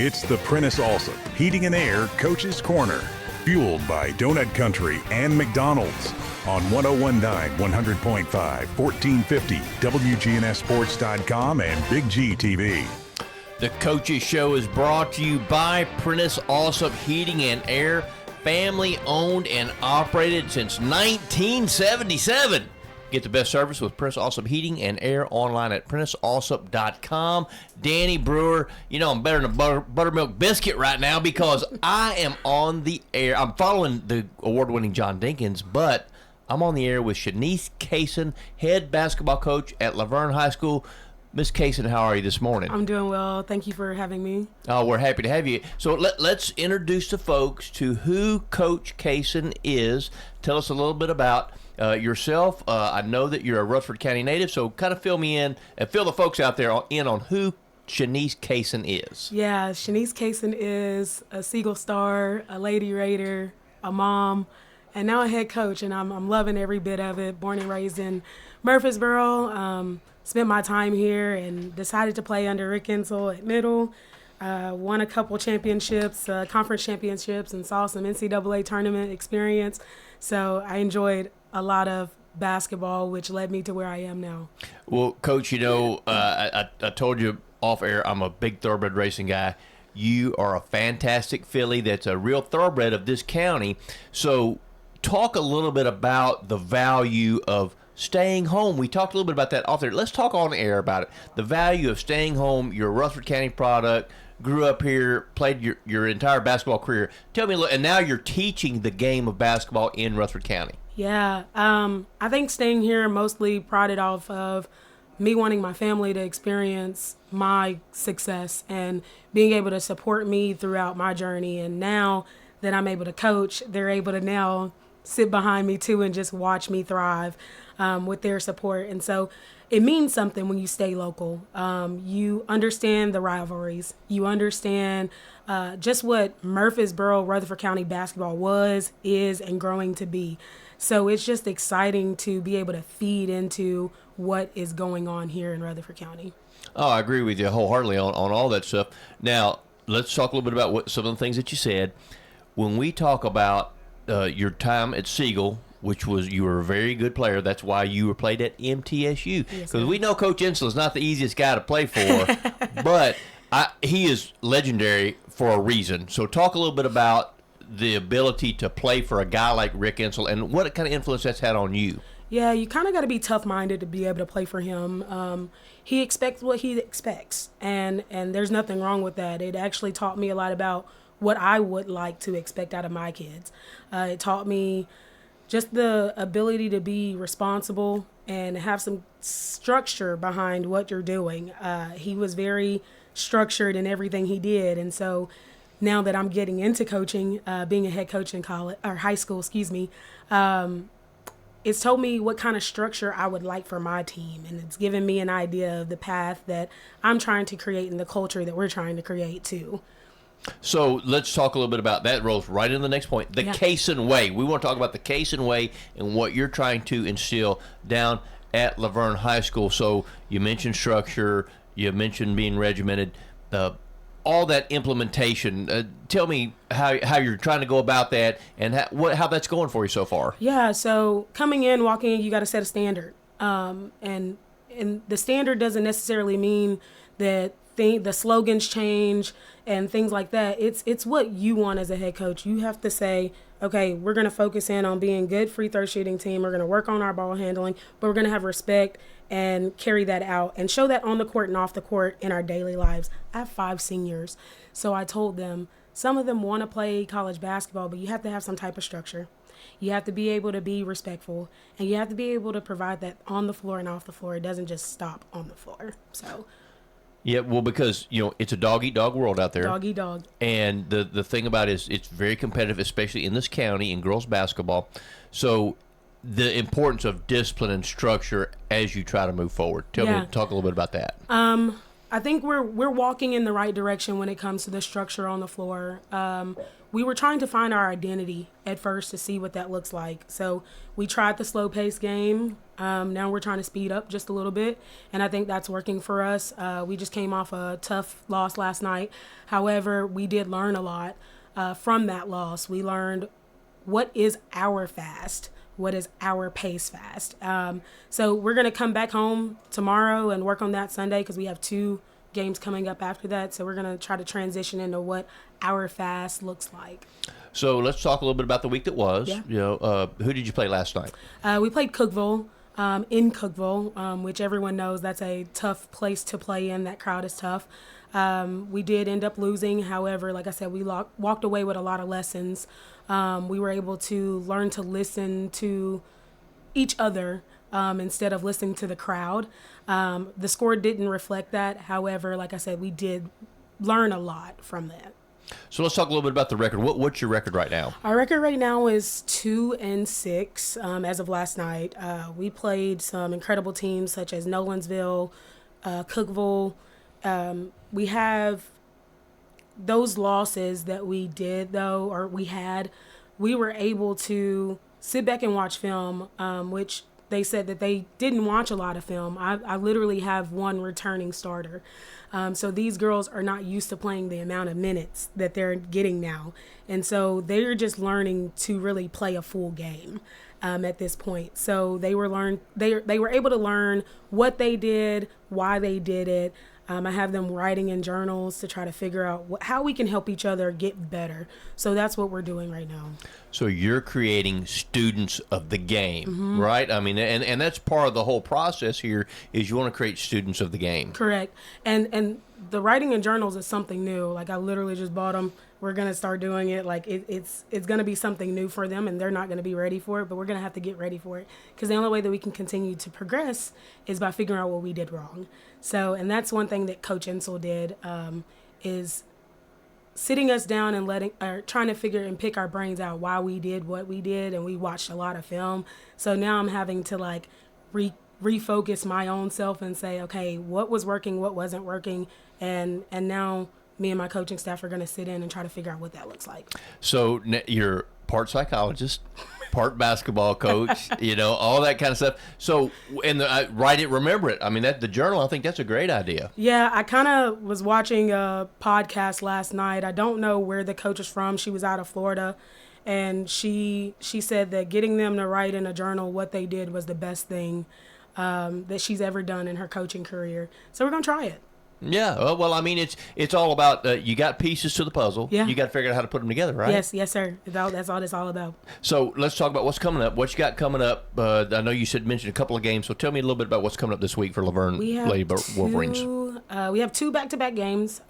It's the Prentice Allsup Heating and Air Coach's Corner, fueled by Donut Country and McDonald's on 1019 100.5, 1450 WGNSSports.com and Big G TV. The Coaches Show is brought to you by Prentice Allsup Heating and Air, family owned and operated since 1977. Get the best service with Prentice Allsup Heating and Air online at PrenticeAllsup.com. Danny Brewer, you know I'm better than a buttermilk biscuit right now because I am on the air. I'm following the award-winning John Dinkins, but I'm on the air with Shanice Cason, head basketball coach at Vergne High School. Miss Cason, how are you this morning? I'm doing well. Thank you for having me. Oh, we're happy to have you. So let's introduce the folks to who Coach Cason is. Tell us a little bit about yourself. I know that you're a Rutherford County native, so kind of fill me in and fill the folks out there in on who Shanice Cason is. Yeah, Shanice Cason is a Seagull Star, a Lady Raider, a mom, and now a head coach, and I'm loving every bit of it. Born and raised in Murfreesboro. Spent my time here and decided to play under Rick Insel at middle. Won a couple championships, conference championships, and saw some NCAA tournament experience. So I enjoyed a lot of basketball, which led me to where I am now. Well, Coach, you know, I told you off air, I'm a big thoroughbred racing guy. You are a fantastic filly that's a real thoroughbred of this county. So talk a little bit about the value of staying home. We talked a little bit about that off there. Let's talk on air about it. The value of staying home. You're a Rutherford County product, grew up here, played your entire basketball career. Tell me a little, and now you're teaching the game of basketball in Rutherford County. Yeah, I think staying here mostly prodded off of me wanting my family to experience my success and being able to support me throughout my journey. And now that I'm able to coach, they're able to now sit behind me too and just watch me thrive with their support. And so it means something when you stay local. You understand the rivalries. You understand just what Murfreesboro, Rutherford County basketball was, is, and growing to be. So it's just exciting to be able to feed into what is going on here in Rutherford County. Oh, I agree with you wholeheartedly on all that stuff. Now, let's talk a little bit about some of the things that you said. When we talk about your time at Siegel, which was you were a very good player. That's why you were played at MTSU. Because we know Coach Insel is not the easiest guy to play for, but he is legendary for a reason. So talk a little bit about the ability to play for a guy like Rick Insel and what kind of influence that's had on you. Yeah, you kind of got to be tough-minded to be able to play for him. He expects what he expects, and there's nothing wrong with that. It actually taught me a lot about what I would like to expect out of my kids. It taught me just the ability to be responsible and have some structure behind what you're doing. He was very structured in everything he did, and so now that I'm getting into coaching, being a head coach in college or high school, it's told me what kind of structure I would like for my team, and it's given me an idea of the path that I'm trying to create and the culture that we're trying to create too. So let's talk a little bit about that. Rolls right into the next point, the Cason way. We want to talk about the Cason way and what you're trying to instill down at Vergne High School. So you mentioned structure, you mentioned being regimented, all that implementation. Tell me how you're trying to go about that and how that's going for you so far. Yeah, so coming in, walking in, you got to set a standard. And the standard doesn't necessarily mean that the slogans change and things like that. It's what you want as a head coach. You have to say, okay, we're going to focus in on being good free throw shooting team. We're going to work on our ball handling, but we're going to have respect and carry that out and show that on the court and off the court in our daily lives. I have 5 seniors, so I told them some of them want to play college basketball, but you have to have some type of structure. You have to be able to be respectful, and you have to be able to provide that on the floor and off the floor. It doesn't just stop on the floor. So. Yeah, well, because, it's a dog-eat-dog world out there. Dog-eat-dog. And the thing about it is it's very competitive, especially in this county in girls basketball. So the importance of discipline and structure as you try to move forward. Talk a little bit about that. I think we're walking in the right direction when it comes to the structure on the floor. We were trying to find our identity at first to see what that looks like. So we tried the slow-paced game. Now we're trying to speed up just a little bit, and I think that's working for us. We just came off a tough loss last night. However, we did learn a lot from that loss. We learned what is our fast, what is our pace fast. So we're going to come back home tomorrow and work on that Sunday because we have 2 games coming up after that. So we're going to try to transition into what our fast looks like. So let's talk a little bit about the week that was. Yeah. You know, who did you play last night? We played Cookeville, in Cookeville, which everyone knows that's a tough place to play in. That crowd is tough. We did end up losing. However, like I said, we walked away with a lot of lessons. We were able to learn to listen to each other instead of listening to the crowd. The score didn't reflect that. However, like I said, we did learn a lot from that. So let's talk a little bit about the record. What's your record right now? Our record right now is 2-6 as of last night. We played some incredible teams such as Nolensville, Cookeville. We have those losses that we did, though, or we had. We were able to sit back and watch film, which they said that they didn't watch a lot of film. I literally have one returning starter. So these girls are not used to playing the amount of minutes that they're getting now. And so they're just learning to really play a full game at this point. So they were able to learn what they did, why they did it. I have them writing in journals to try to figure out how we can help each other get better. So that's what we're doing right now. So you're creating students of the game, right? I mean, and that's part of the whole process here is you want to create students of the game. Correct. And the writing in journals is something new. Like I literally just bought them. We're going to start doing it. Like it's going to be something new for them, and they're not going to be ready for it, but we're going to have to get ready for it because the only way that we can continue to progress is by figuring out what we did wrong. So, and that's one thing that Coach Insel did is sitting us down and trying to figure and pick our brains out why we did what we did, and we watched a lot of film. So now I'm having to like refocus my own self and say, okay, what was working, what wasn't working, and now me and my coaching staff are going to sit in and try to figure out what that looks like. So you're part psychologist, part basketball coach, you know, all that kind of stuff. So, and write it, remember it. I mean, the journal, I think that's a great idea. Yeah, I kind of was watching a podcast last night. I don't know where the coach is from. She was out of Florida, and she said that getting them to write in a journal what they did was the best thing that she's ever done in her coaching career. So we're going to try it. Yeah, well, I mean, it's all about you got pieces to the puzzle. Yeah. You got to figure out how to put them together, right? Yes, sir. That's all it's all about. So let's talk about what's coming up. What you got coming up? I know you mentioned a couple of games, so tell me a little bit about what's coming up this week for Laverne Lady Wolverines. We have 2 back-to-back games.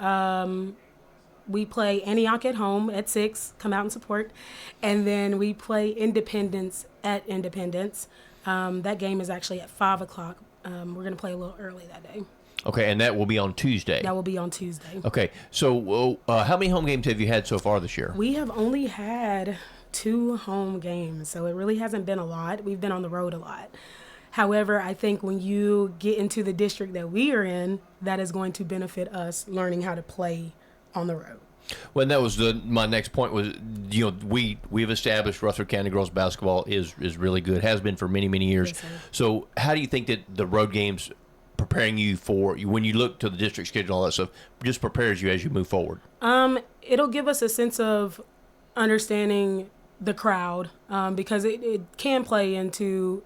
We play Antioch at home at 6. Come out and support, and then we play Independence at Independence. That game is actually at 5:00. We're going to play a little early that day. Okay, and that will be on Tuesday. That will be on Tuesday. Okay, so how many home games have you had so far this year? We have only had 2 home games, so it really hasn't been a lot. We've been on the road a lot. However, I think when you get into the district that we are in, that is going to benefit us learning how to play on the road. Well, that was my next point was, you know, we've established Rutherford County girls basketball is really good, has been for many, many years. Yes, sir. So how do you think that the road games preparing you for when you look to the district schedule and all that stuff just prepares you as you move forward? It'll give us a sense of understanding the crowd because it can play into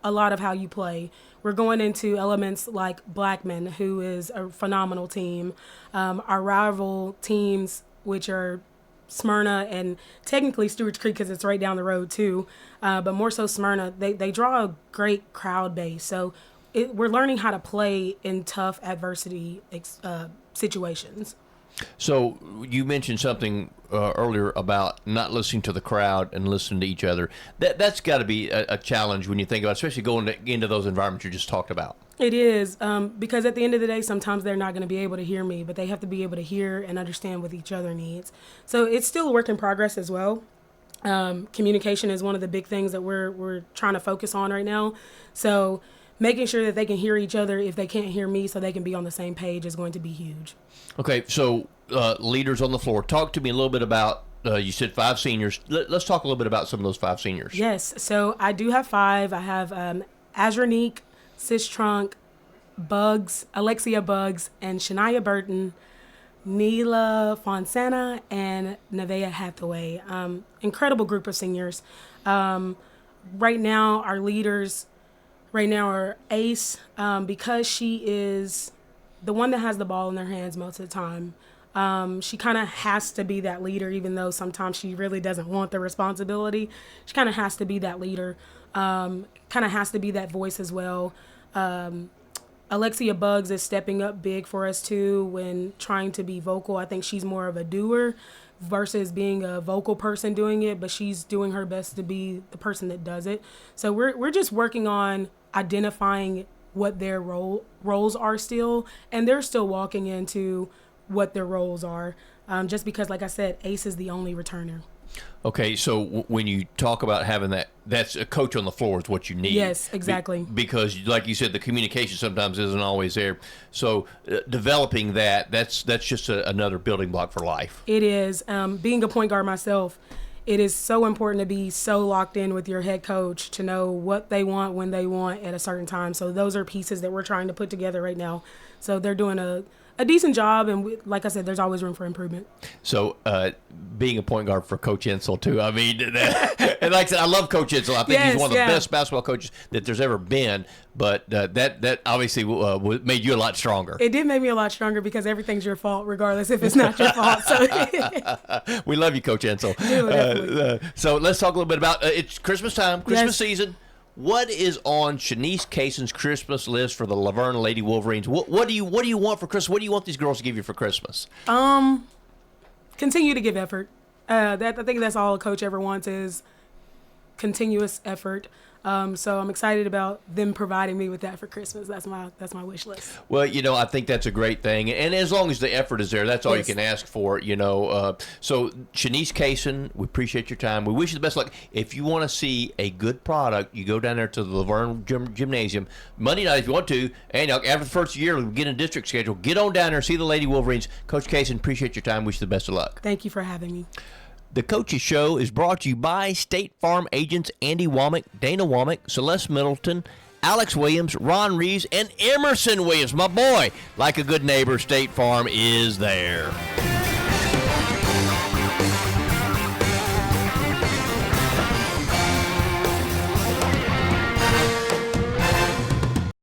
a lot of how you play. We're going into elements like Blackman, who is a phenomenal team. Our rival teams, which are Smyrna and technically Stewart's Creek because it's right down the road too, but more so Smyrna, they draw a great crowd base. So we're learning how to play in tough adversity situations. So you mentioned something earlier about not listening to the crowd and listening to each other. That's got to be a challenge when you think about it, especially going into those environments you just talked about. It is, because at the end of the day, sometimes they're not going to be able to hear me, but they have to be able to hear and understand what each other needs. So it's still a work in progress as well. Communication is one of the big things that we're trying to focus on right now. So making sure that they can hear each other if they can't hear me so they can be on the same page is going to be huge. Okay, so leaders on the floor. Talk to me a little bit about, you said 5 seniors. Let's talk a little bit about some of those 5 seniors. Yes, so I do have 5. I have Azranique, Sis Trunk, Bugs, Alexia Bugs, and Shania Burton, Neela Fonsana, and Nevaeh Hathaway. Incredible group of singers. Right now, our leaders are Ace, because she is the one that has the ball in their hands most of the time. She kind of has to be that leader, even though sometimes she really doesn't want the responsibility. She kind of has to be that leader, kind of has to be that voice as well. Alexia Bugs is stepping up big for us too when trying to be vocal. I think she's more of a doer versus being a vocal person doing it, but she's doing her best to be the person that does it. So we're just working on identifying what their roles are still, and they're still walking into what their roles are, just because, like I said, Ace is the only returner. Okay, so when you talk about having that's a coach on the floor is what you need. Yes, exactly. Because, like you said, the communication sometimes isn't always there. So developing that's just another building block for life. It is. Being a point guard myself, it is so important to be so locked in with your head coach to know what they want, when they want, at a certain time. So those are pieces that we're trying to put together right now. So they're doing a decent job, and like I said, there's always room for improvement. So being a point guard for Coach Insel too, I mean, and like I said, I love Coach Insel. I think he's one of the best basketball coaches that there's ever been, but that obviously made you a lot stronger. It did make me a lot stronger because everything's your fault regardless if it's not your fault. So we love you, Coach Insel. So let's talk a little bit about it's Christmas time, Christmas season. What is on Shanice Cason's Christmas list for the Laverne Lady Wolverines? What do you want for Christmas? What do you want these girls to give you for Christmas? Continue to give effort. I think that's all a coach ever wants is continuous effort. So I'm excited about them providing me with that for Christmas. That's my wish list. Well, I think that's a great thing, and as long as the effort is there, that's all you can ask for. So Shanice Cason, we appreciate your time. We wish you the best luck. If you want to see a good product, you go down there to the Laverne Gymnasium Monday night if you want to, and after the first year, we get a district schedule. Get on down there, see the Lady Wolverines. Coach Cason, appreciate your time. Wish you the best of luck. Thank you for having me. The Coaches Show is brought to you by State Farm agents Andy Womack, Dana Womack, Celeste Middleton, Alex Williams, Ron Reeves, and Emerson Williams. My boy, like a good neighbor, State Farm is there.